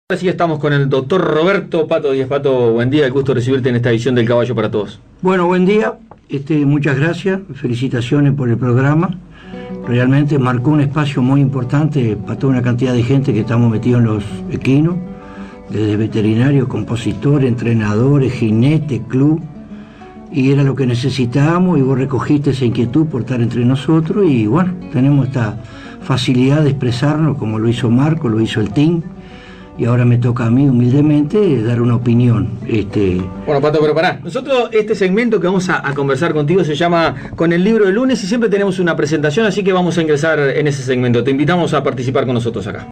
Ahora sí estamos con el doctor Roberto Pato Díaz. Pato, buen día, el gusto de recibirte en esta edición del Caballo para Todos. Bueno, buen día, muchas gracias, felicitaciones por el programa. Realmente marcó un espacio muy importante para toda una cantidad de gente que estamos metidos en los equinos, desde veterinarios, compositores, entrenadores, jinetes, club, y era lo que necesitábamos y vos recogiste esa inquietud por estar entre nosotros y bueno, tenemos esta facilidad de expresarnos como lo hizo Marco, lo hizo el team. Y ahora me toca a mí humildemente dar una opinión. Bueno, Pato, pero pará. Nosotros este segmento que vamos a conversar contigo se llama Con el libro del lunes y siempre tenemos una presentación, así que vamos a ingresar en ese segmento. Te invitamos a participar con nosotros acá.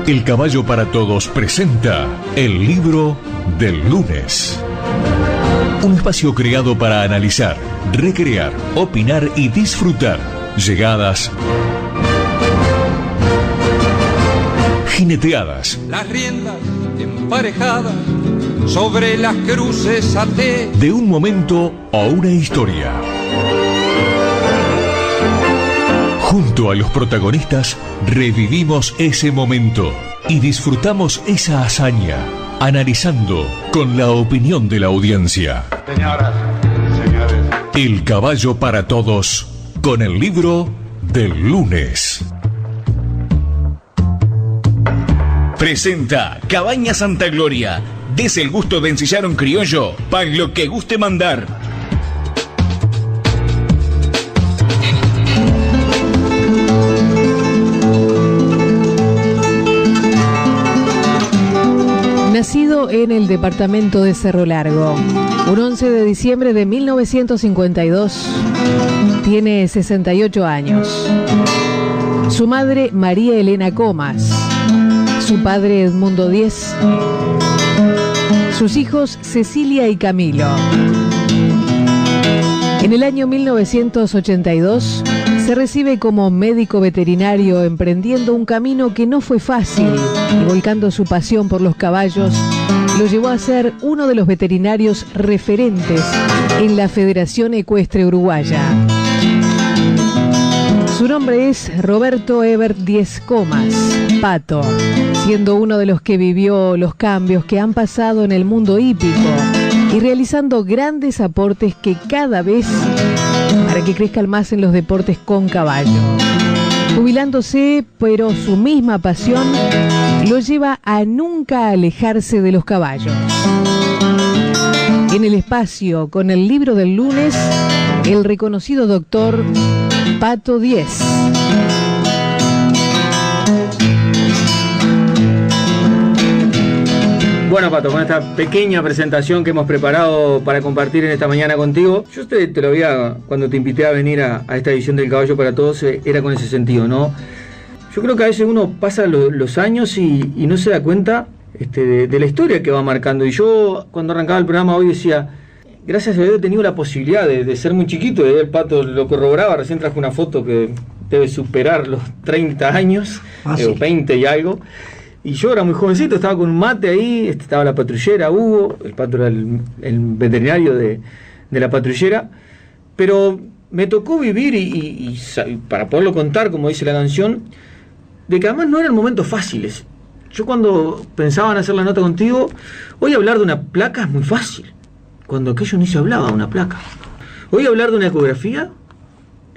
El Caballo para Todos presenta el libro del lunes. Un espacio creado para analizar, recrear, opinar y disfrutar llegadas, jineteadas, las riendas emparejadas sobre las cruces até de un momento o una historia. Junto a los protagonistas revivimos ese momento y disfrutamos esa hazaña, analizando con la opinión de la audiencia. Señoras, señores. El Caballo para Todos con el libro del lunes. Presenta Cabaña Santa Gloria. Dese el gusto de ensillar un criollo para lo que guste mandar. Nacido en el departamento de Cerro Largo, un 11 de diciembre de 1952, tiene 68 años. Su madre, María Elena Comas. Su padre, Edmundo Díez. Sus hijos, Cecilia y Camilo. En el año 1982 se recibe como médico veterinario, emprendiendo un camino que no fue fácil y volcando su pasión por los caballos lo llevó a ser uno de los veterinarios referentes en la Federación Ecuestre Uruguaya. Su nombre es Roberto Ebert Díez Comas, Pato, siendo uno de los que vivió los cambios que han pasado en el mundo hípico y realizando grandes aportes que cada vez para que crezcan más en los deportes con caballo. Jubilándose, pero su misma pasión lo lleva a nunca alejarse de los caballos. En el espacio con el libro del lunes, el reconocido doctor Pato Díez. Bueno, Pato, con esta pequeña presentación que hemos preparado para compartir en esta mañana contigo, yo te lo había, cuando te invité a venir a esta edición del Caballo para Todos, era con ese sentido, ¿no? Yo creo que a veces uno pasa los años y no se da cuenta de la historia que va marcando. Y yo, cuando arrancaba el programa hoy, decía, gracias a Dios he tenido la posibilidad de ser muy chiquito, y el Pato lo corroboraba, recién trajo una foto que debe superar los 30 años, o 20 y algo. Y yo era muy jovencito, estaba con un mate ahí, estaba la patrullera, Hugo, el Pato era el veterinario de la patrullera, pero me tocó vivir y para poderlo contar, como dice la canción, de que además no eran momentos fáciles. Yo cuando pensaba en hacer la nota contigo, hoy hablar de una placa es muy fácil, cuando aquello ni se hablaba de una placa. Hoy hablar de una ecografía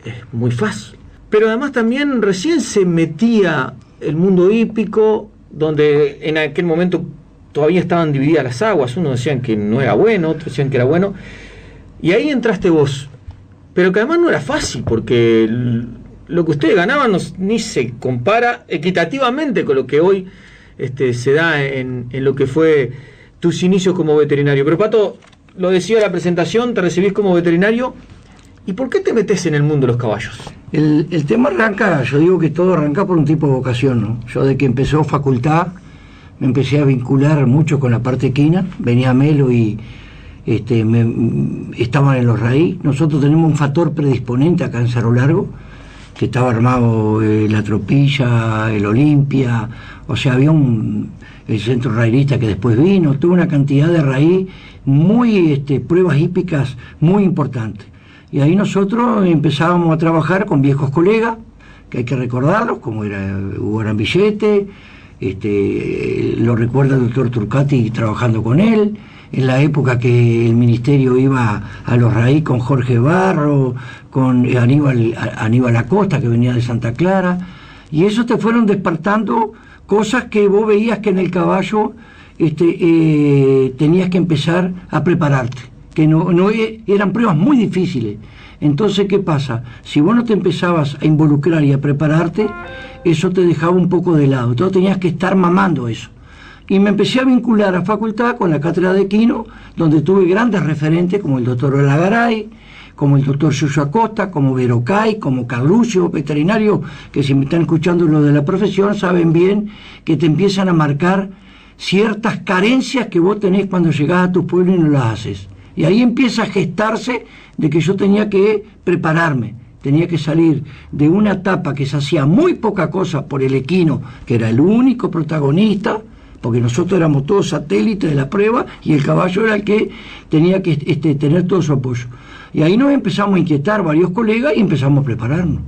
es muy fácil, pero además también recién se metía el mundo hípico, donde en aquel momento todavía estaban divididas las aguas. Unos decían que no era bueno, otros decían que era bueno, y ahí entraste vos, pero que además no era fácil, porque lo que ustedes ganaban ni se compara equitativamente con lo que hoy se da en lo que fue tus inicios como veterinario. Pero Pato, lo decía la presentación, te recibís como veterinario, ¿y por qué te metés en el mundo de los caballos? El tema arranca, yo digo que todo arranca por un tipo de vocación, ¿no? Yo de que empezó facultad me empecé a vincular mucho con la parte equina, venía Melo y estaban en los raíz. Nosotros tenemos un factor predisponente acá en Cerro Largo, que estaba armado la Tropilla, el Olimpia, o sea, había el centro rairista que después vino, tuvo una cantidad de raíz muy, pruebas hípicas muy importantes. Y ahí nosotros empezábamos a trabajar con viejos colegas que hay que recordarlos, como era Hugo Arambillete, lo recuerda el doctor Turcati trabajando con él, en la época que el ministerio iba a Los Raíz con Jorge Barro, con Aníbal Acosta, que venía de Santa Clara, y eso te fueron despertando cosas que vos veías que en el caballo tenías que empezar a prepararte, que no eran pruebas muy difíciles. Entonces, ¿qué pasa? Si vos no te empezabas a involucrar y a prepararte, eso te dejaba un poco de lado. Entonces tenías que estar mamando eso. Y me empecé a vincular a facultad con la cátedra de equino, donde tuve grandes referentes como el doctor Olagaray, como el doctor Yuyo Acosta, como Verocay, como Carluccio, veterinarios que si me están escuchando lo de la profesión saben bien que te empiezan a marcar ciertas carencias que vos tenés cuando llegás a tu pueblo y no las haces. Y ahí empieza a gestarse de que yo tenía que prepararme, tenía que salir de una etapa que se hacía muy poca cosa por el equino, que era el único protagonista, porque nosotros éramos todos satélites de la prueba y el caballo era el que tenía que tener todo su apoyo. Y ahí nos empezamos a inquietar varios colegas y empezamos a prepararnos.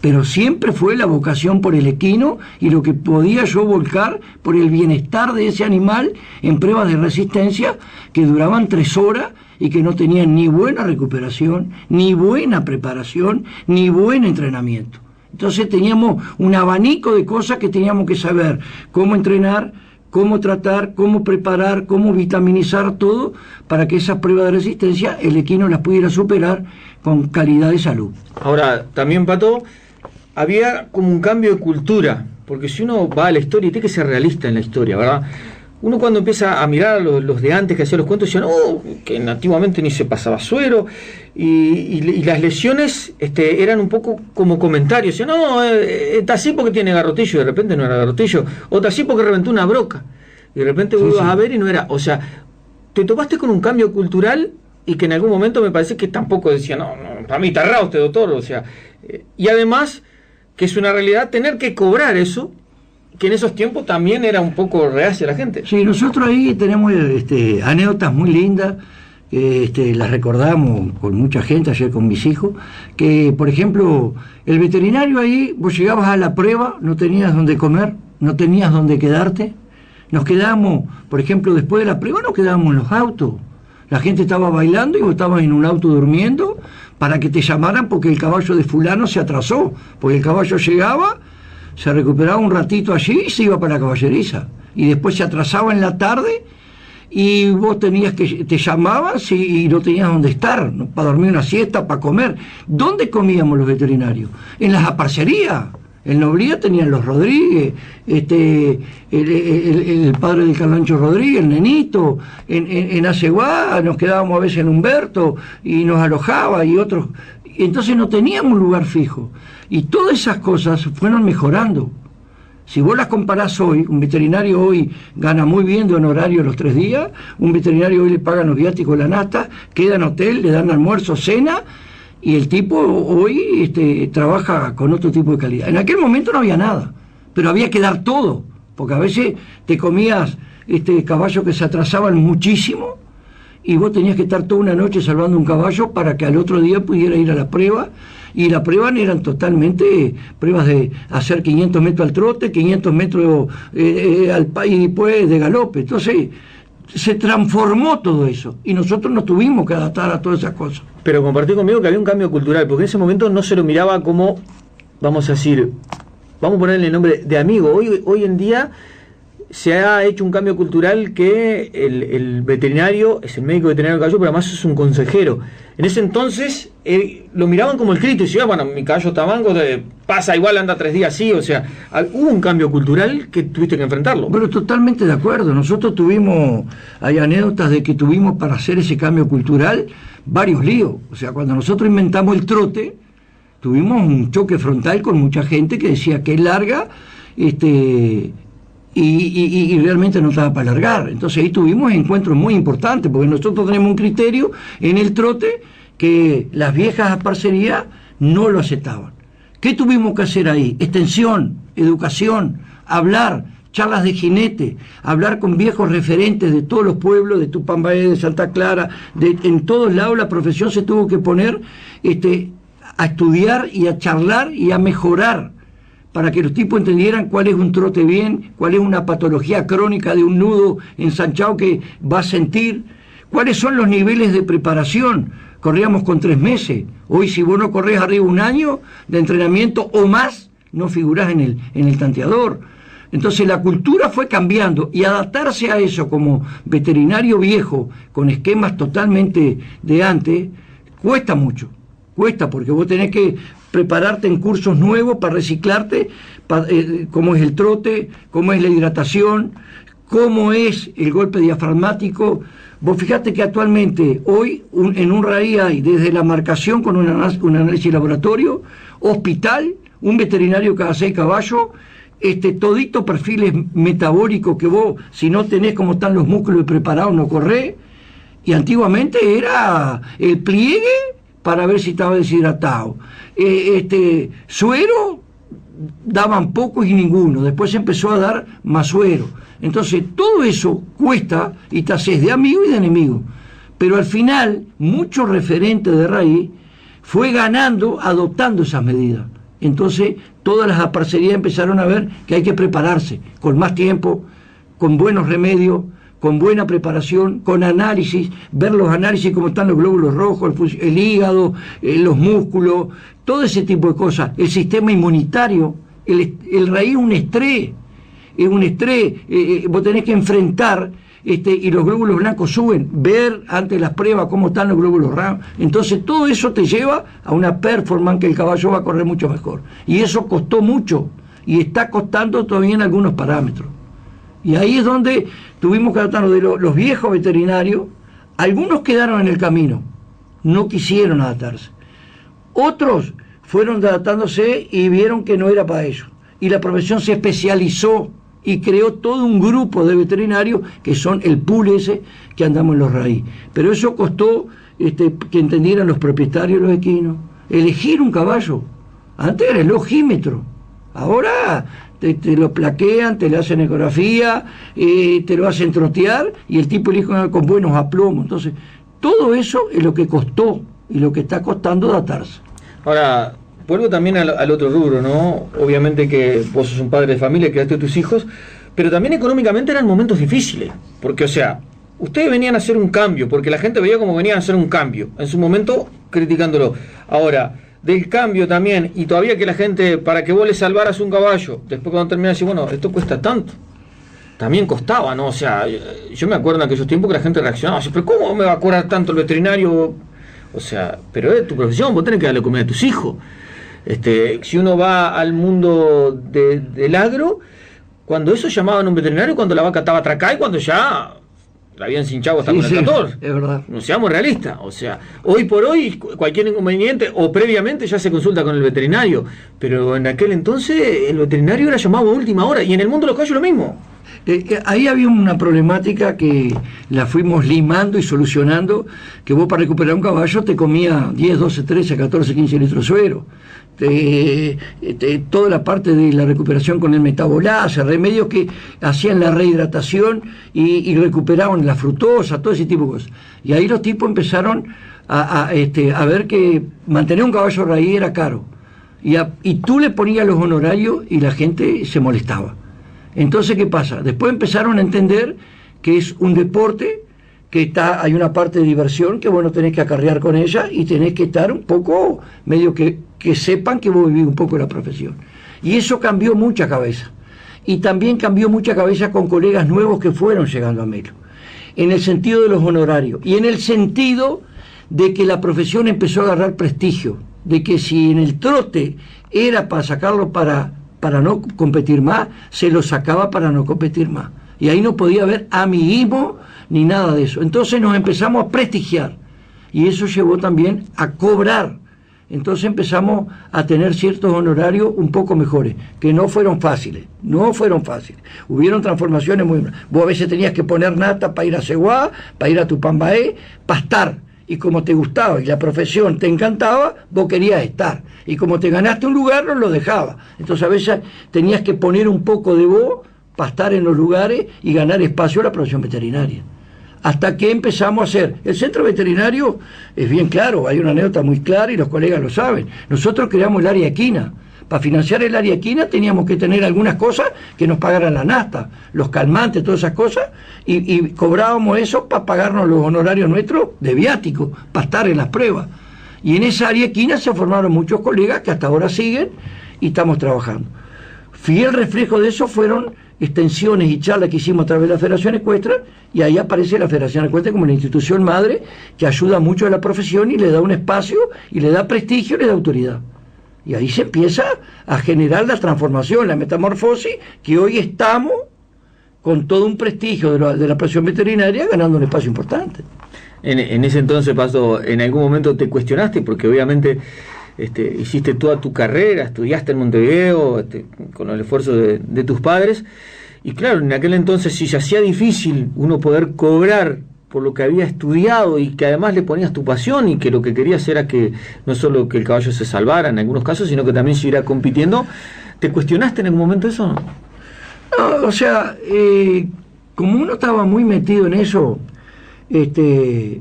Pero siempre fue la vocación por el equino y lo que podía yo volcar por el bienestar de ese animal en pruebas de resistencia que duraban 3 horas y que no tenían ni buena recuperación, ni buena preparación, ni buen entrenamiento. Entonces teníamos un abanico de cosas que teníamos que saber cómo entrenar, cómo tratar, cómo preparar, cómo vitaminizar todo para que esas pruebas de resistencia el equino las pudiera superar con calidad de salud. Ahora, también, Pato, había como un cambio de cultura, porque si uno va a la historia, y tiene que ser realista en la historia, ¿verdad? Uno cuando empieza a mirar a los de antes que hacían los cuentos, decían, que nativamente ni se pasaba suero, y las lesiones eran un poco como comentarios, decían, está así porque tiene garrotillo, y de repente no era garrotillo, o está así porque reventó una broca, y de repente vos ibas a ver y no era, o sea, te topaste con un cambio cultural, y que en algún momento me parece que tampoco decía, no, para mí está errado usted, doctor, o sea, y además, que es una realidad tener que cobrar eso, que en esos tiempos también era un poco reacia la gente. Sí, nosotros ahí tenemos anécdotas muy lindas, las recordamos con mucha gente, ayer con mis hijos, que por ejemplo, el veterinario ahí, vos llegabas a la prueba, no tenías dónde comer, no tenías dónde quedarte, nos quedábamos, por ejemplo, después de la prueba nos quedábamos en los autos, la gente estaba bailando y vos estabas en un auto durmiendo para que te llamaran porque el caballo de fulano se atrasó, porque el caballo llegaba, se recuperaba un ratito allí y se iba para la caballeriza. Y después se atrasaba en la tarde y vos tenías que, te llamaban y no tenías dónde estar, ¿no? Para dormir una siesta, para comer. ¿Dónde comíamos los veterinarios? En las aparcerías. En Nobría tenían los Rodríguez, el padre del Carlancho Rodríguez, el Nenito, en Aceguá nos quedábamos a veces en Humberto y nos alojaba y otros. Entonces no teníamos un lugar fijo. Y todas esas cosas fueron mejorando. Si vos las comparás hoy, un veterinario hoy gana muy bien de honorario los 3 días, un veterinario hoy le pagan los viáticos, la nasta, queda en hotel, le dan almuerzo, cena, y el tipo hoy trabaja con otro tipo de calidad. En aquel momento no había nada, pero había que dar todo, porque a veces te comías caballos que se atrasaban muchísimo, y vos tenías que estar toda una noche salvando un caballo para que al otro día pudiera ir a la prueba, y las pruebas eran totalmente pruebas de hacer 500 metros al trote, 500 metros al y después de galope. Entonces se transformó todo eso y nosotros nos tuvimos que adaptar a todas esas cosas. Pero compartí conmigo que había un cambio cultural, porque en ese momento no se lo miraba como, vamos a decir, vamos a ponerle el nombre de amigo. Hoy en día se ha hecho un cambio cultural que el veterinario es el médico veterinario del caballo, pero además es un consejero. En ese entonces lo miraban como el crítico y decían, bueno, mi caballo está manco, pasa igual, anda 3 días así, o sea, hubo un cambio cultural que tuviste que enfrentarlo. Pero totalmente de acuerdo, nosotros hay anécdotas de que tuvimos para hacer ese cambio cultural varios líos, o sea, cuando nosotros inventamos el trote, tuvimos un choque frontal con mucha gente que decía que es larga, y realmente no estaba para largar. Entonces ahí tuvimos encuentros muy importantes, porque nosotros tenemos un criterio en el trote que las viejas parcerías no lo aceptaban. ¿Qué tuvimos que hacer ahí? Extensión, educación, hablar, charlas de jinete, hablar con viejos referentes de todos los pueblos, de Tupambaé, de Santa Clara, en todos lados la profesión se tuvo que poner a estudiar y a charlar y a mejorar, para que los tipos entendieran cuál es un trote bien, cuál es una patología crónica de un nudo ensanchado que va a sentir, cuáles son los niveles de preparación. Corríamos con 3 meses. Hoy, si vos no corres arriba un año de entrenamiento o más, no figurás en el tanteador. Entonces la cultura fue cambiando, y adaptarse a eso como veterinario viejo, con esquemas totalmente de antes, cuesta mucho. Cuesta, porque vos tenés que prepararte en cursos nuevos para reciclarte, cómo es el trote, cómo es la hidratación, cómo es el golpe diafragmático. Vos fijate que actualmente, hoy, en un RAI hay desde la marcación con un análisis de laboratorio, hospital, un veterinario cada 6 caballos, todito perfiles metabólicos que vos, si no tenés como están los músculos preparados, no corrés. Y antiguamente era el pliegue para ver si estaba deshidratado. Suero daban pocos y ninguno, después se empezó a dar más suero. Entonces todo eso cuesta y te haces de amigo y de enemigo. Pero al final, muchos referentes de raíz fue ganando, adoptando esas medidas. Entonces todas las aparcerías empezaron a ver que hay que prepararse con más tiempo, con buenos remedios, con buena preparación, con análisis, ver los análisis, cómo están los glóbulos rojos, el hígado, los músculos, todo ese tipo de cosas. El sistema inmunitario, el raíz es un estrés, vos tenés que enfrentar, y los glóbulos blancos suben, ver antes de las pruebas cómo están los glóbulos rojos. Entonces todo eso te lleva a una performance que el caballo va a correr mucho mejor. Y eso costó mucho, y está costando todavía en algunos parámetros. Y ahí es donde tuvimos que adaptarnos de los viejos veterinarios. Algunos quedaron en el camino, no quisieron adaptarse. Otros fueron adaptándose y vieron que no era para ellos. Y la profesión se especializó y creó todo un grupo de veterinarios que son el pool ese que andamos en los raíz. Pero eso costó que entendieran los propietarios de los equinos. Elegir un caballo. Antes era el ojímetro. Ahora te lo plaquean, te le hacen ecografía, te lo hacen trotear, y el tipo elige con buenos aplomos. Entonces, todo eso es lo que costó y lo que está costando adaptarse. Ahora, vuelvo también al otro rubro, ¿no? Obviamente que vos sos un padre de familia, criaste a tus hijos, pero también económicamente eran momentos difíciles, porque, o sea, ustedes venían a hacer un cambio, porque la gente veía como venían a hacer un cambio, en su momento criticándolo. Ahora, del cambio también, y todavía que la gente, para que vos le salvaras un caballo, después cuando terminás, decís, bueno, esto cuesta tanto. También costaba, ¿no? O sea, yo me acuerdo en aquellos tiempos que la gente reaccionaba, pero ¿cómo me va a cobrar tanto el veterinario? O sea, pero es tu profesión, vos tenés que darle comida a tus hijos. Si uno va al mundo del agro, cuando eso llamaban a un veterinario, cuando la vaca estaba atracada y cuando ya la habían cinchado hasta con el tractor. Es verdad. No seamos realistas. O sea, hoy por hoy, cualquier inconveniente, o previamente ya se consulta con el veterinario. Pero en aquel entonces, el veterinario era llamado a última hora. Y en el mundo de los caballos lo mismo. Ahí había una problemática que la fuimos limando y solucionando, que vos para recuperar un caballo te comía 10, 12, 13, 14, 15 litros de suero. Toda la parte de la recuperación con el metabolasa, remedios que hacían la rehidratación y recuperaban la fructosa, todo ese tipo de cosas. Y ahí los tipos empezaron a ver que mantener un caballo raíz era caro. Y tú le ponías los honorarios y la gente se molestaba. Entonces, ¿qué pasa? Después empezaron a entender que es un deporte, que hay una parte de diversión que vos no tenés que acarrear con ella y tenés que estar un poco, medio que sepan que vos vivís un poco la profesión. Y eso cambió mucha cabeza. Y también cambió mucha cabeza con colegas nuevos que fueron llegando a Melo, en el sentido de los honorarios y en el sentido de que la profesión empezó a agarrar prestigio, de que si en el trote era para sacarlo para no competir más, se lo sacaba para no competir más. Y ahí no podía haber amiguismo ni nada de eso. Entonces nos empezamos a prestigiar y eso llevó también a cobrar. Entonces empezamos a tener ciertos honorarios un poco mejores, que no fueron fáciles. Hubieron transformaciones muy buenas. Vos a veces tenías que poner nata para ir a Ceguá, para ir a Tupambaé, pastar. Y como te gustaba y la profesión te encantaba, vos querías estar. Y como te ganaste un lugar, no lo dejabas. Entonces a veces tenías que poner un poco de vos para estar en los lugares y ganar espacio a la profesión veterinaria. hasta que empezamos a hacer. El centro veterinario es bien claro, hay una anécdota muy clara y los colegas lo saben. Nosotros creamos el área equina. Para financiar el área equina teníamos que tener algunas cosas que nos pagaran la nasta, los calmantes, todas esas cosas, y cobrábamos eso para pagarnos los honorarios nuestros de viático, para estar en las pruebas. Y en esa área equina se formaron muchos colegas que hasta ahora siguen y estamos trabajando. Fiel reflejo de eso fueron extensiones y charlas que hicimos a través de la Federación Ecuestre, y ahí aparece la Federación Ecuestre como la institución madre que ayuda mucho a la profesión y le da un espacio, y le da prestigio y le da autoridad. Y ahí se empieza a generar la transformación, la metamorfosis, que hoy estamos con todo un prestigio de la profesión veterinaria ganando un espacio importante. En ese entonces, Pato, ¿en algún momento te cuestionaste? Porque obviamente hiciste toda tu carrera, estudiaste en Montevideo, con el esfuerzo de tus padres, y claro, en aquel entonces si se hacía difícil uno poder cobrar por lo que había estudiado y que además le ponías tu pasión y que lo que querías era que no solo que el caballo se salvara en algunos casos, sino que también siguiera compitiendo, ¿te cuestionaste en algún momento eso? No, o sea, como uno estaba muy metido en eso, el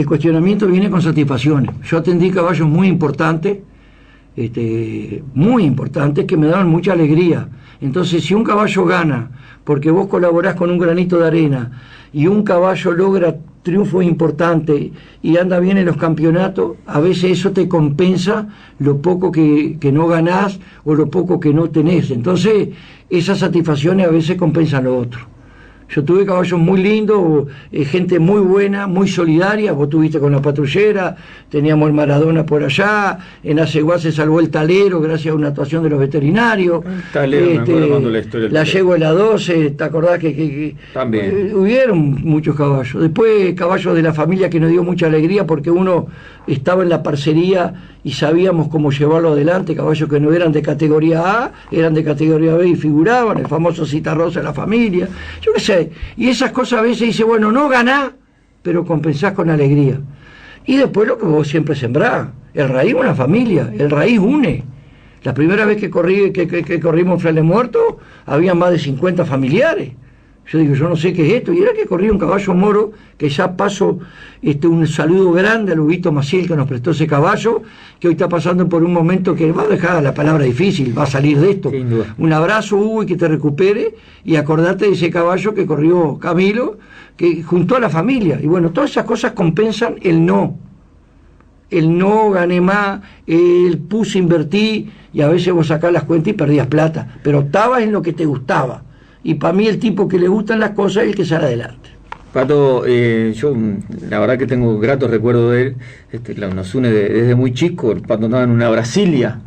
cuestionamiento viene con satisfacciones. Yo atendí caballos muy importantes, que me daban mucha alegría. Entonces, si un caballo gana porque vos colaborás con un granito de arena y un caballo logra triunfos importantes y anda bien en los campeonatos, a veces eso te compensa lo poco que no ganás o lo poco que no tenés. Entonces, esas satisfacciones a veces compensan lo otro. Yo tuve caballos muy lindos, gente muy buena, muy solidaria. Vos tuviste con la patrullera, teníamos el Maradona por allá, en Aceguá se salvó el talero gracias a una actuación de los veterinarios. Talero, me acuerdo cuando la historia la yegua de la 12, ¿te acordás que también hubieron muchos caballos? Después caballos de la familia que nos dio mucha alegría porque uno estaba en la parcería y sabíamos cómo llevarlo adelante, caballos que no eran de categoría A, eran de categoría B y figuraban, el famoso Citarrosa de la familia, yo qué sé, y esas cosas a veces dice, bueno, no ganás, pero compensás con alegría. Y después lo que vos siempre sembrás, el raíz una familia, el raíz une. La primera vez que corrimos en Frailes Muertos, había más de 50 familiares. Yo digo, yo no sé qué es esto, y era que corría un caballo moro, que ya paso un saludo grande a Lubito Maciel que nos prestó ese caballo, que hoy está pasando por un momento que va a dejar la palabra difícil, va a salir de esto. Un abrazo, Hugo, y que te recupere, y acordate de ese caballo que corrió Camilo, que juntó a la familia, y bueno, todas esas cosas compensan el no gané más, el puse, invertí, y a veces vos sacás las cuentas y perdías plata, pero estabas en lo que te gustaba. Y para mí el tipo que le gustan las cosas es el que sale adelante. Pato, yo la verdad que tengo gratos recuerdos de él, nos une desde muy chico. El Pato andaba en una Brasilia,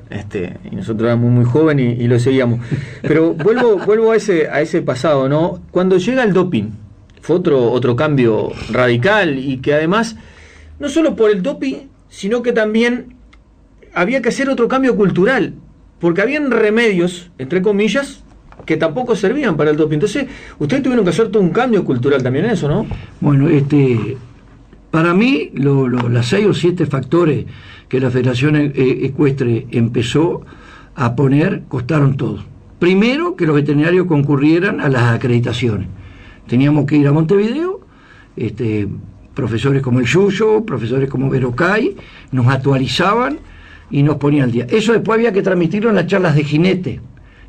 y nosotros éramos muy jóvenes y lo seguíamos. Pero vuelvo a ese pasado, ¿no? Cuando llega el doping, fue otro cambio radical, y que además, no solo por el doping, sino que también había que hacer otro cambio cultural, porque habían remedios, entre comillas, que tampoco servían para el doping. Entonces, ustedes tuvieron que hacer todo un cambio cultural también en eso, ¿no? Bueno, para mí, las 6 o 7 factores que la Federación Ecuestre empezó a poner, costaron todo. Primero, que los veterinarios concurrieran a las acreditaciones. Teníamos que ir a Montevideo, profesores como el Yuyo, profesores como Verocay, nos actualizaban y nos ponían al día. Eso después había que transmitirlo en las charlas de jinete.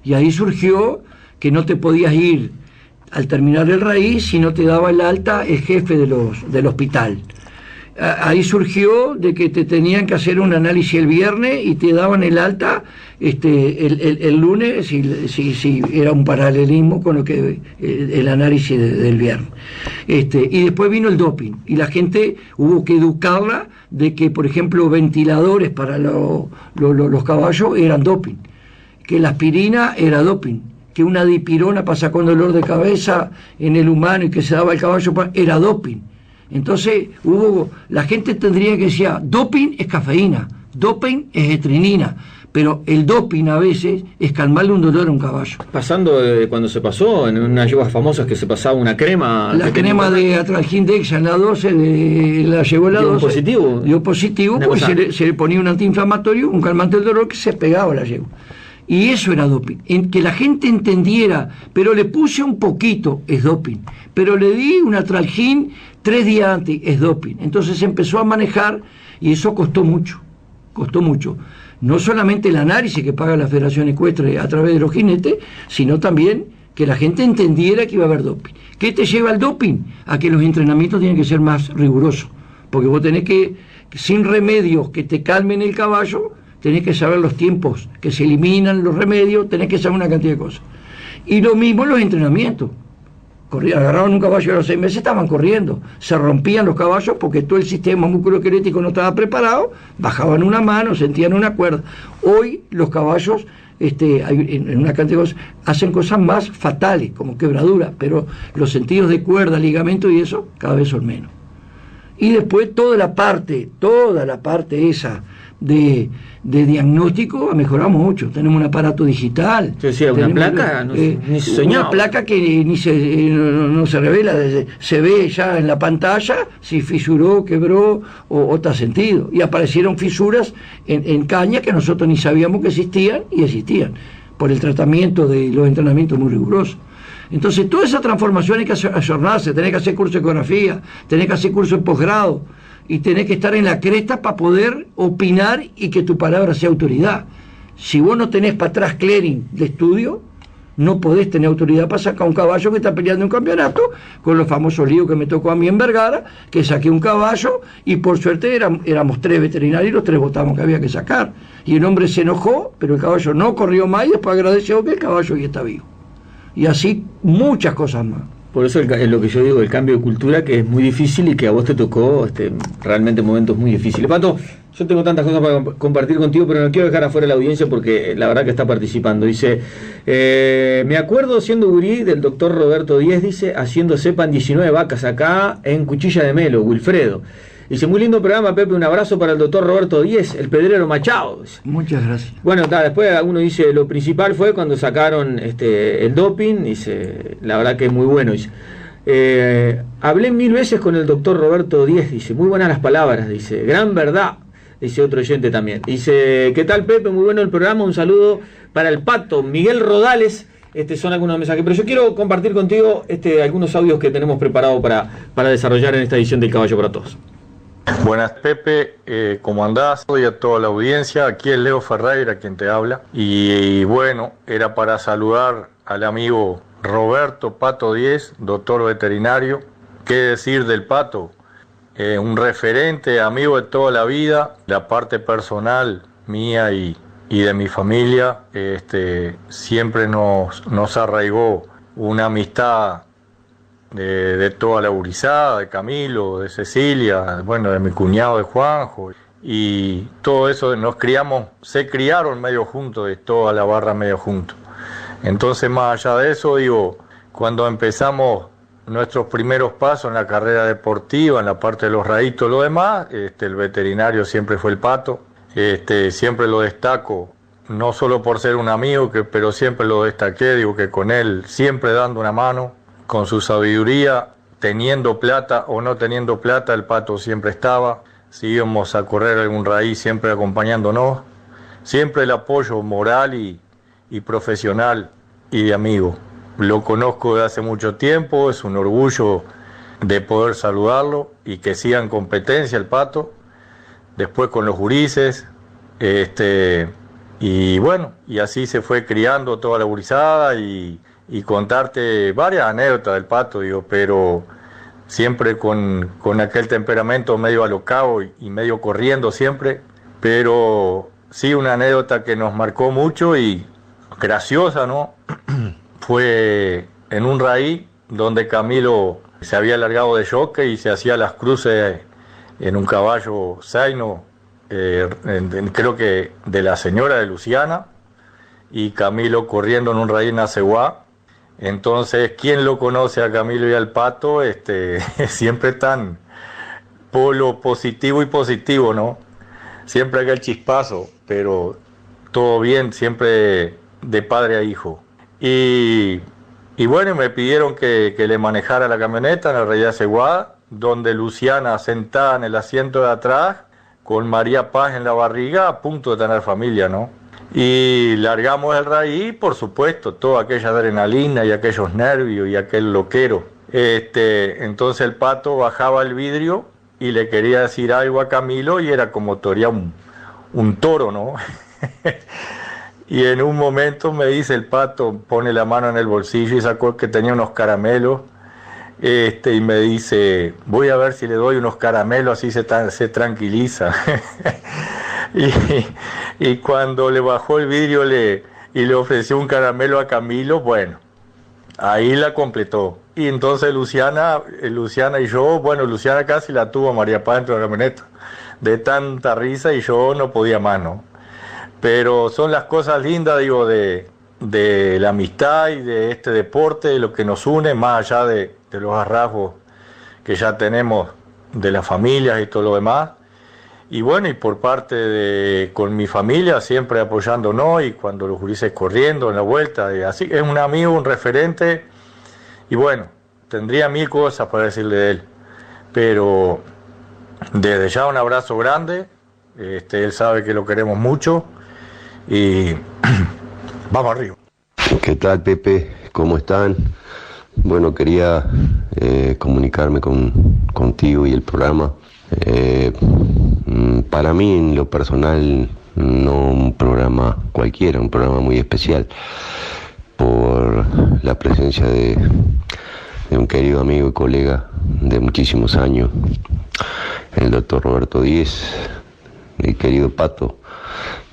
Y ahí surgió que no te podías ir al terminar el raíz si no te daba el alta el jefe del hospital. Ahí surgió de que te tenían que hacer un análisis el viernes y te daban el alta el lunes si era un paralelismo con lo que el análisis del viernes. Y después vino el doping y la gente hubo que educarla de que, por ejemplo, ventiladores para los caballos eran doping, que la aspirina era doping, que una dipirona para sacar un dolor de cabeza en el humano y que se daba al caballo era doping. Entonces la gente tendría que decir, doping es cafeína, doping es etrinina, pero el doping a veces es calmarle un dolor a un caballo. Pasando cuando se pasó en unas yeguas famosas que se pasaba una crema. La crema de Atralgindexa en la 12, la llevó la 12. ¿Dio positivo? Dio positivo porque se le ponía un antiinflamatorio, un calmante del dolor que se pegaba a la yegua. Y eso era doping, en que la gente entendiera, pero le puse un poquito, es doping, pero le di una Tralgin 3 días antes, es doping. Entonces se empezó a manejar y eso costó mucho. No solamente el análisis que paga la Federación Ecuestre a través de los jinetes, sino también que la gente entendiera que iba a haber doping. ¿Qué te lleva al doping? A que los entrenamientos tienen que ser más rigurosos, porque vos tenés que, sin remedios que te calmen el caballo, tenés que saber los tiempos que se eliminan los remedios, tenés que saber una cantidad de cosas. Y lo mismo en los entrenamientos. Agarraban un caballo a los 6 meses, estaban corriendo, se rompían los caballos porque todo el sistema musculoesquelético no estaba preparado, bajaban una mano, sentían una cuerda. Hoy los caballos, en una cantidad de cosas, hacen cosas más fatales, como quebraduras, pero los sentidos de cuerda, ligamento y eso, cada vez son menos. Y después toda la parte esa de diagnóstico ha mejorado mucho. Tenemos un aparato digital. Yo decía, una placa, ni se soñaba. Una placa que no se revela, se ve ya en la pantalla si fisuró, quebró o está sentido. Y aparecieron fisuras en cañas que nosotros ni sabíamos que existían y existían, por el tratamiento de los entrenamientos muy rigurosos. Entonces, toda esa transformación hay que ayornarse, tenés que hacer curso de ecografía, tenés que hacer curso de posgrado, y tenés que estar en la cresta para poder opinar y que tu palabra sea autoridad. Si vos no tenés para atrás clearing de estudio, no podés tener autoridad para sacar un caballo que está peleando un campeonato, con los famosos líos que me tocó a mí en Vergara, que saqué un caballo y por suerte éramos 3 veterinarios y los 3 votamos que había que sacar. Y el hombre se enojó, pero el caballo no corrió más y después agradeció que el caballo hoy está vivo. Y así muchas cosas más. Por eso es lo que yo digo, el cambio de cultura, que es muy difícil y que a vos te tocó realmente momentos muy difíciles. Pato, yo tengo tantas cosas para compartir contigo, pero no quiero dejar afuera la audiencia porque la verdad que está participando. Dice, me acuerdo siendo gurí del doctor Roberto Díez, dice, haciendo cepa en 19 vacas acá en Cuchilla de Melo, Wilfredo. Dice, muy lindo programa, Pepe, un abrazo para el doctor Roberto Díez, el pedrero Machado. Muchas gracias. Bueno, después uno dice, lo principal fue cuando sacaron el doping, dice, la verdad que es muy bueno. Dice, hablé 1000 veces con el doctor Roberto Díez, dice, muy buenas las palabras, dice, gran verdad, dice otro oyente también. Dice, ¿qué tal, Pepe? Muy bueno el programa, un saludo para el Pato, Miguel Rodales. Son algunos mensajes, pero yo quiero compartir contigo algunos audios que tenemos preparados para desarrollar en esta edición del Caballo para Todos. Buenas, Pepe, ¿cómo andás? Y a toda la audiencia, aquí es Leo Ferreira quien te habla. Y bueno, era para saludar al amigo Roberto Pato Díez, doctor veterinario. ¿Qué decir del Pato? Un referente, amigo de toda la vida, la parte personal mía y de mi familia, siempre nos arraigó una amistad de toda la gurizada, de Camilo, de Cecilia, bueno, de mi cuñado de Juanjo, y todo eso se criaron medio juntos, de toda la barra medio juntos. Entonces, más allá de eso, digo, cuando empezamos nuestros primeros pasos en la carrera deportiva, en la parte de los rayitos y lo demás, el veterinario siempre fue el Pato. Siempre lo destaco, no solo por ser un amigo, pero siempre lo destaqué, digo que con él siempre dando una mano, con su sabiduría, teniendo plata o no teniendo plata, el Pato siempre estaba. Si íbamos a correr algún raíz, siempre acompañándonos, siempre el apoyo moral y profesional y de amigo. Lo conozco de hace mucho tiempo, es un orgullo de poder saludarlo y que siga en competencia el Pato. Después con los gurises, y bueno, y así se fue criando toda la gurizada y contarte varias anécdotas del Pato, digo, pero siempre con aquel temperamento medio alocado y medio corriendo siempre, pero sí una anécdota que nos marcó mucho y graciosa, ¿no? Fue en un raíz donde Camilo se había largado de jockey y se hacía las cruces en un caballo zaino, creo que de la señora de Luciana, y Camilo corriendo en un raíz en Aceguá. Entonces, ¿quién lo conoce a Camilo y al Pato? Siempre tan polo positivo y positivo, ¿no? Siempre aquel chispazo, pero todo bien, siempre de padre a hijo. Y bueno, me pidieron que le manejara la camioneta en el raíz de Aceguá, donde Luciana sentada en el asiento de atrás, con María Paz en la barriga, a punto de tener familia, ¿no? Y largamos el raíz, por supuesto, toda aquella adrenalina y aquellos nervios y aquel loquero. Entonces el Pato bajaba el vidrio y le quería decir algo a Camilo y era como torear un toro, ¿no? Y en un momento me dice el Pato, pone la mano en el bolsillo y sacó que tenía unos caramelos, y me dice, voy a ver si le doy unos caramelos, así se tranquiliza. y cuando le bajó el vidrio y le ofreció un caramelo a Camilo, bueno, ahí la completó. Y entonces Luciana y yo, bueno, Luciana casi la tuvo a María Paz dentro de la camioneta, de tanta risa, y yo no podía más, ¿no? Pero son las cosas lindas, digo, de la amistad y de este deporte, de lo que nos une, más allá de los rasgos que ya tenemos de las familias y todo lo demás. Y bueno, y por parte con mi familia, siempre apoyándonos, y cuando los gurises corriendo en la vuelta, así, es un amigo, un referente, y bueno, tendría 1000 cosas para decirle de él, pero desde ya un abrazo grande, él sabe que lo queremos mucho, y vamos arriba. ¿Qué tal, Pepe? ¿Cómo están? Bueno, quería comunicarme contigo y el programa. Para mí, en lo personal, no un programa cualquiera, un programa muy especial, por la presencia de un querido amigo y colega de muchísimos años, el doctor Roberto Díez, mi querido Pato,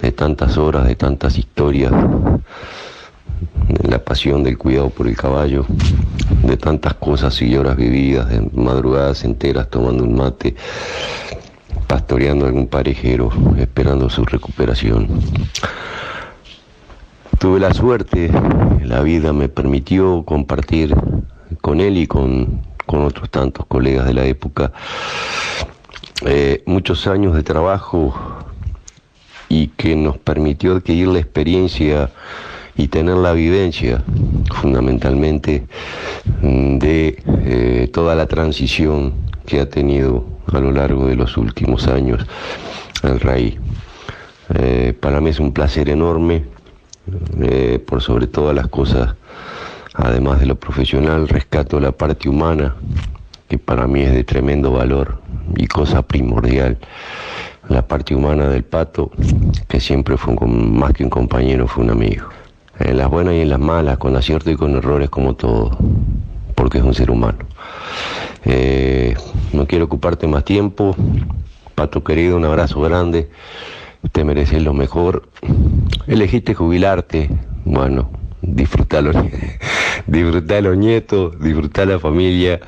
de tantas horas, de tantas historias, de la pasión del cuidado por el caballo, de tantas cosas y horas vividas, de madrugadas enteras tomando un mate, pastoreando a algún parejero, esperando su recuperación. Tuve la suerte, la vida me permitió compartir con él y con otros tantos colegas de la época muchos años de trabajo, y que nos permitió adquirir la experiencia y tener la vivencia, fundamentalmente, de toda la transición que ha tenido a lo largo de los últimos años el RAI. Para mí es un placer enorme, por sobre todas las cosas, además de lo profesional, rescato la parte humana, que para mí es de tremendo valor y cosa primordial. La parte humana del Pato, que siempre fue más que un compañero, fue un amigo. En las buenas y en las malas, con aciertos y con errores, como todo, porque es un ser humano. No quiero ocuparte más tiempo. Pato querido, un abrazo grande. Te mereces lo mejor. Elegiste jubilarte. Bueno, disfrutá los nietos, disfrutá la familia,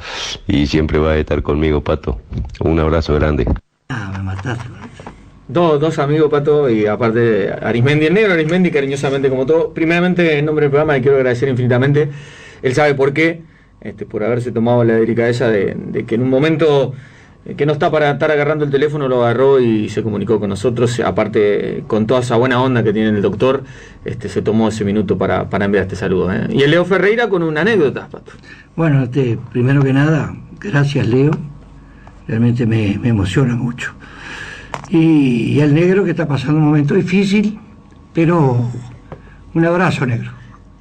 y siempre vas a estar conmigo, Pato. Un abrazo grande. Me mataste. Dos amigos, Pato, y aparte Arismendi, el negro Arismendi, cariñosamente como todo. Primeramente, en nombre del programa, le quiero agradecer infinitamente. Él sabe por qué, por haberse tomado la delicadeza de que en un momento que no está para estar agarrando el teléfono, lo agarró y se comunicó con nosotros. Aparte, con toda esa buena onda que tiene el doctor, se tomó ese minuto para enviar este saludo. Y el Leo Ferreira con una anécdota, Pato. Bueno, primero que nada, gracias, Leo. Realmente me emociona mucho. Y el negro, que está pasando un momento difícil, pero un abrazo, negro.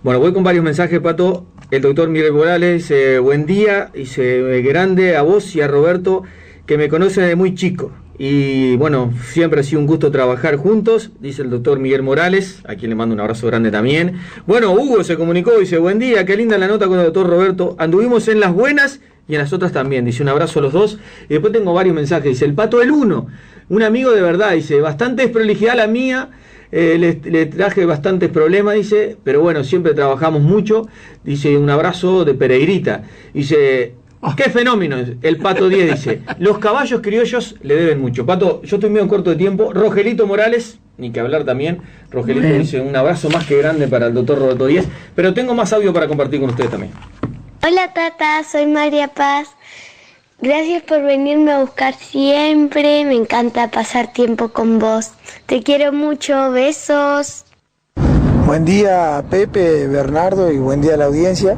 Bueno, voy con varios mensajes, Pato. El doctor Miguel Morales dice, buen día, dice, grande a vos y a Roberto, que me conoce desde muy chico. Y bueno, siempre ha sido un gusto trabajar juntos, dice el doctor Miguel Morales, a quien le mando un abrazo grande también. Bueno, Hugo se comunicó, dice, buen día, qué linda la nota con el doctor Roberto. Anduvimos en las buenas y en las otras también, dice, un abrazo a los dos. Y después tengo varios mensajes, dice, el Pato el Uno, un amigo de verdad, dice, bastante desprolijidad la mía, le traje bastantes problemas, dice, pero bueno, siempre trabajamos mucho, dice, un abrazo de Pereirita, dice, qué fenómeno, el Pato 10, dice, los caballos criollos le deben mucho. Pato, yo estoy medio corto de tiempo. Rogelito Morales, ni que hablar también, Rogelito dice, un abrazo más que grande para el doctor Roberto 10, pero tengo más audio para compartir con ustedes también. Hola Tata, soy María Paz. Gracias por venirme a buscar siempre. Me encanta pasar tiempo con vos. Te quiero mucho. Besos. Buen día, Pepe, Bernardo, y buen día a la audiencia.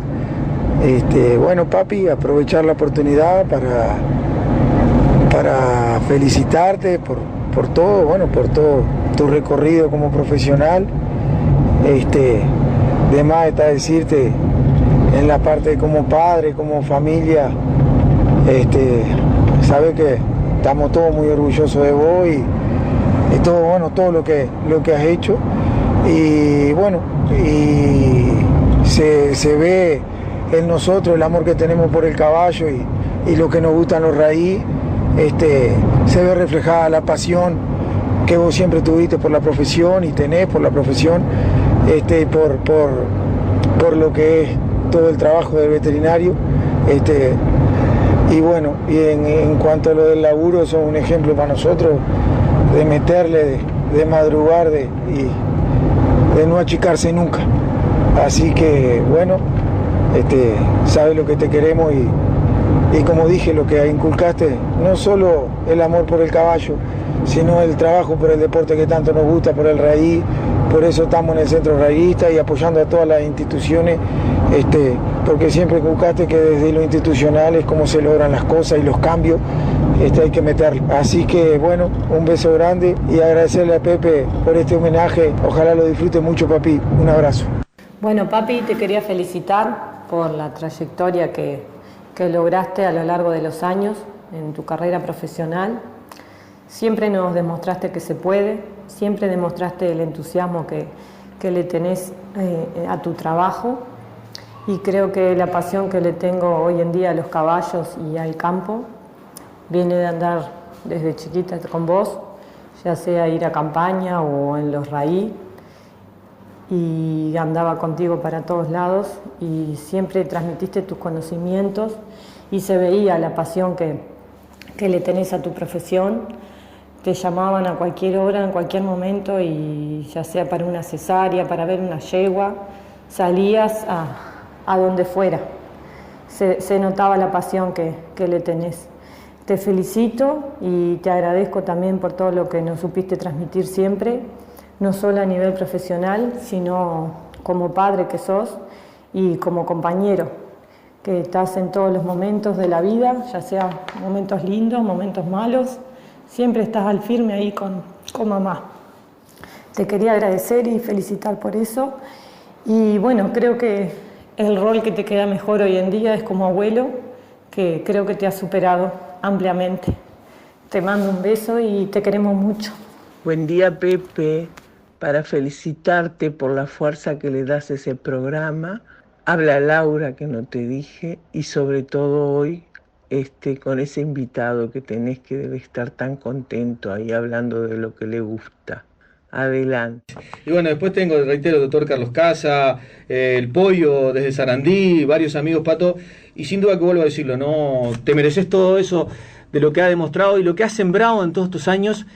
Bueno, papi, aprovechar la oportunidad para felicitarte por todo, bueno, por todo tu recorrido como profesional. De más está decirte en la parte como padre, como familia, sabes que estamos todos muy orgullosos de vos y todo, bueno, todo lo que has hecho, y bueno, y se ve en nosotros el amor que tenemos por el caballo y lo que nos gustan los raíz. Se ve reflejada la pasión que vos siempre tuviste por la profesión y tenés por la profesión, por lo que es todo el trabajo del veterinario, y bueno, y en cuanto a lo del laburo, sos un ejemplo para nosotros de meterle, de madrugar, y de no achicarse nunca. Así que bueno, sabes lo que te queremos y como dije, lo que inculcaste, no solo el amor por el caballo, sino el trabajo por el deporte que tanto nos gusta, por el raíz. Por eso estamos en el Centro Rayista y apoyando a todas las instituciones, porque siempre inculcaste que desde lo institucional es como se logran las cosas y los cambios, hay que meterlo. Así que bueno, un beso grande y agradecerle a Pepe por este homenaje. Ojalá lo disfrute mucho, papi. Un abrazo. Bueno, papi, te quería felicitar por la trayectoria que lograste a lo largo de los años en tu carrera profesional. Siempre nos demostraste que se puede, siempre demostraste el entusiasmo que le tenés a tu trabajo, y creo que la pasión que le tengo hoy en día a los caballos y al campo viene de andar desde chiquita con vos, ya sea ir a campaña o en los raíz, y andaba contigo para todos lados y siempre transmitiste tus conocimientos y se veía la pasión que le tenés a tu profesión. Te llamaban a cualquier hora, en cualquier momento, y ya sea para una cesárea, para ver una yegua, salías a donde fuera. Se notaba la pasión que le tenés. Te felicito y te agradezco también por todo lo que nos supiste transmitir siempre, no solo a nivel profesional, sino como padre que sos y como compañero, que estás en todos los momentos de la vida, ya sea momentos lindos, momentos malos, siempre estás al firme ahí con mamá. Te quería agradecer y felicitar por eso. Y bueno, creo que el rol que te queda mejor hoy en día es como abuelo, que creo que te has superado ampliamente. Te mando un beso y te queremos mucho. Buen día, Pepe. Para felicitarte por la fuerza que le das a ese programa. Habla Laura, que no te dije, y sobre todo hoy, con ese invitado que tenés, que debe estar tan contento ahí hablando de lo que le gusta. Adelante. Y bueno, después tengo, reitero, el doctor Carlos Casa, el Pollo desde Sarandí, varios amigos, Pato, y sin duda que vuelvo a decirlo, no te mereces todo eso de lo que ha demostrado y lo que ha sembrado en todos estos años,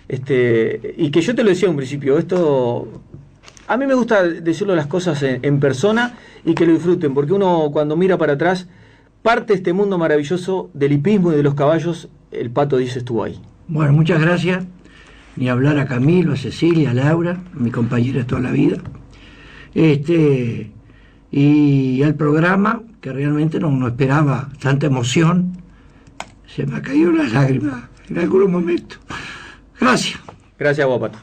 y que yo te lo decía en un principio, esto a mí me gusta decirlo las cosas en persona y que lo disfruten, porque uno cuando mira para atrás, parte de este mundo maravilloso del hipismo y de los caballos, el Pato Díez estuvo ahí. Bueno, muchas gracias. Ni hablar a Camilo, a Cecilia, a Laura, mi compañera de toda la vida. Y al programa, que realmente no esperaba tanta emoción. Se me ha caído las lágrimas en algunos momentos. Gracias. Gracias a vos, Pato.